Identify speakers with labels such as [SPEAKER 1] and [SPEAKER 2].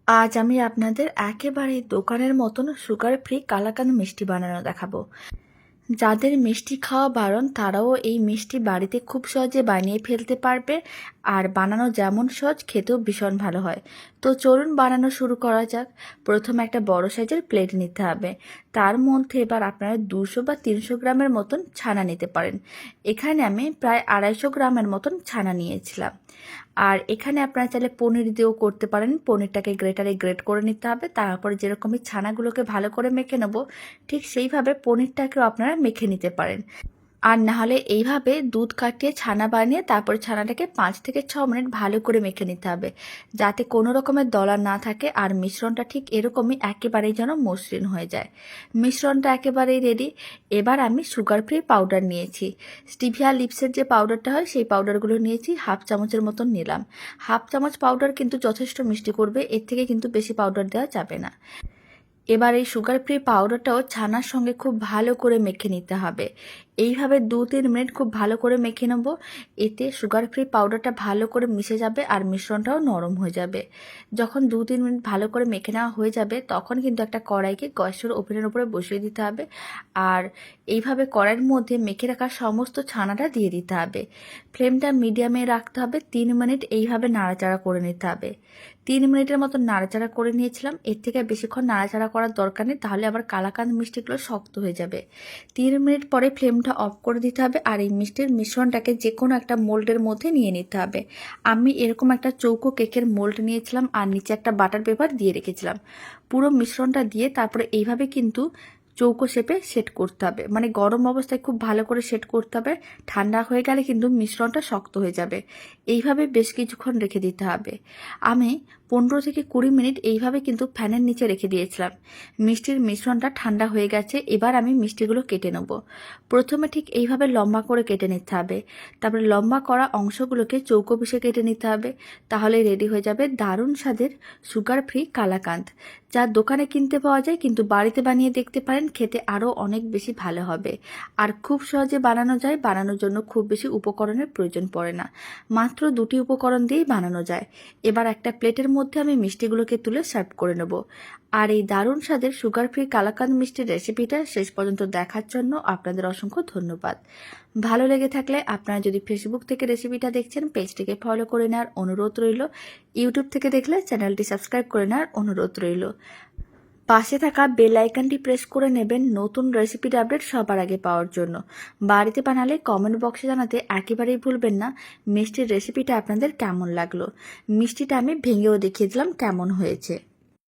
[SPEAKER 1] আজ আমি আপনাদের একেবারে দোকানের মতন সুগার ফ্রি কালাকাঁদ মিষ্টি বানানো দেখাবো। যাদের মিষ্টি খাওয়া বারণ তারাও এই মিষ্টি বাড়িতে খুব সহজে বানিয়ে ফেলতে পারবে। আর বানানো যেমন সহজ, খেতেও ভীষণ ভালো হয়। তো চলুন বানানো শুরু করা যাক। প্রথমে একটা বড় সাইজের প্লেট নিতে হবে। তার মধ্যে এবার আপনারা 200 বা 300 গ্রামের মতন ছানা নিতে পারেন। এখানে আমি প্রায় 250 গ্রামের মতন ছানা নিয়েছিলাম। আর এখানে আপনারা চাইলে পনির দিয়েও করতে পারেন। পনিরটাকে গ্রেটারে গ্রেট করে নিতে হবে। তারপরে যেরকমই ছানাগুলোকে ভালো করে মেখে নেব, ঠিক সেইভাবে পনিরটাকেও আপনারা মেখে নিতে পারেন। আর না হলে এইভাবে দুধ কাটিয়ে ছানা বানিয়ে তারপরে ছানাটাকে 5 থেকে 6 মিনিট ভালো করে মেখে নিতে হবে, যাতে কোনো রকমের দলা না থাকে। আর মিশ্রণটা ঠিক এরকমই একেবারেই যেন মসৃণ হয়ে যায়। মিশ্রণটা একেবারেই রেডি। এবার আমি সুগার ফ্রি পাউডার নিয়েছি। স্টিভিয়া লিপসের যে পাউডারটা হয় সেই পাউডারগুলো নিয়েছি, হাফ চামচের মতন নিলাম। হাফ চামচ পাউডার কিন্তু যথেষ্ট মিষ্টি করবে, এর থেকে কিন্তু বেশি পাউডার দেওয়া যাবে না। এবার এই সুগার ফ্রি পাউডারটাও ছানার সঙ্গে খুব ভালো করে মেখে নিতে হবে। এইভাবে 2-3 মিনিট খুব ভালো করে মেখে নেব। এতে সুগার ফ্রি পাউডারটা ভালো করে মিশে যাবে আর মিশ্রণটাও নরম হয়ে যাবে। যখন 2-3 মিনিট ভালো করে মেখে নেওয়া হয়ে যাবে, তখন কিন্তু একটা কড়াইকে গ্যাসের ওভেনের উপরে বসিয়ে দিতে হবে। আর এইভাবে কড়াইয়ের মধ্যে মেখে রাখা সমস্ত ছানাটা দিয়ে দিতে হবে। ফ্লেমটা মিডিয়ামে রাখতে হবে। 3 মিনিট এইভাবে নাড়াচাড়া করে নিতে হবে। 3 মিনিটের মতো নাড়াচাড়া করে নিয়েছিলাম। এর থেকে বেশিক্ষণ নাড়াচাড়া করার দরকার নেই, তাহলে আবার কালাকাঁদ মিষ্টিগুলো শক্ত হয়ে যাবে। 3 মিনিট পরে ফ্লেমটা অফ করে দিতে হবে। আর এই মিষ্টির মিশ্রণটাকে যে কোনো একটা মোল্ডের মধ্যে নিয়ে নিতে হবে। আমি এরকম একটা চৌকো কেকের মোল্ড নিয়েছিলাম আর নিচে একটা বাটার পেপার দিয়ে রেখেছিলাম। পুরো মিশ্রণটা দিয়ে তারপরে এইভাবে কিন্তু চৌকো শেপে সেট করতে হবে। মানে গরম অবস্থায় খুব ভালো করে সেট করতে হবে। ঠান্ডা হয়ে গেলে কিন্তু মিশ্রণটা শক্ত হয়ে যাবে। এইভাবে বেশ কিছুক্ষণ রেখে দিতে হবে। আমি 15 থেকে 20 মিনিট এইভাবে কিন্তু ফ্যানের নিচে রেখে দিয়েছিলাম। মিষ্টির মিশ্রণটা ঠান্ডা হয়ে গেছে। এবার আমি মিষ্টিগুলো কেটে নেব। প্রথমে ঠিক এইভাবে লম্বা করে কেটে নিতে হবে। তারপরে লম্বা করা অংশগুলোকে চৌকো পিসে কেটে নিতে হবে। তাহলে রেডি হয়ে যাবে দারুণ স্বাদের সুগার ফ্রি কালাকাঁদ, যা দোকানে কিনতে পাওয়া যায়, কিন্তু বাড়িতে বানিয়ে দেখতে পারেন, খেতে আরও অনেক বেশি ভালো হবে। আর খুব সহজে বানানো যায়। বানানোর জন্য খুব বেশি উপকরণের প্রয়োজন পড়ে না। মাত্র 2টি উপকরণ দিয়েই বানানো যায়। এবার একটা প্লেটের মধ্যে আমি মিষ্টিগুলোকে তুলে সার্ভ করে নেব। আর এই দারুণ স্বাদের সুগার ফ্রি কালাকাঁদ মিষ্টির রেসিপিটা শেষ পর্যন্ত দেখার জন্য আপনাদের অসংখ্য ধন্যবাদ। ভালো লেগে থাকলে আপনারা যদি ফেসবুক থেকে রেসিপিটা দেখছেন, পেজটিকে ফলো করে নেওয়ার অনুরোধ রইল। ইউটিউব থেকে দেখলে চ্যানেলটি সাবস্ক্রাইব করে নেওয়ার অনুরোধ রইল। পাশে থাকা বেল আইকনটি প্রেস করে নেবেন নতুন রেসিপির আপডেট সবার আগে পাওয়ার জন্য। বাড়িতে বানালে কমেন্ট বক্সে জানাতে একেবারেই ভুলবেন না মিষ্টির রেসিপিটা আপনাদের কেমন লাগলো। মিষ্টিটা আমি ভেঙেও দেখিয়ে দিলাম কেমন হয়েছে।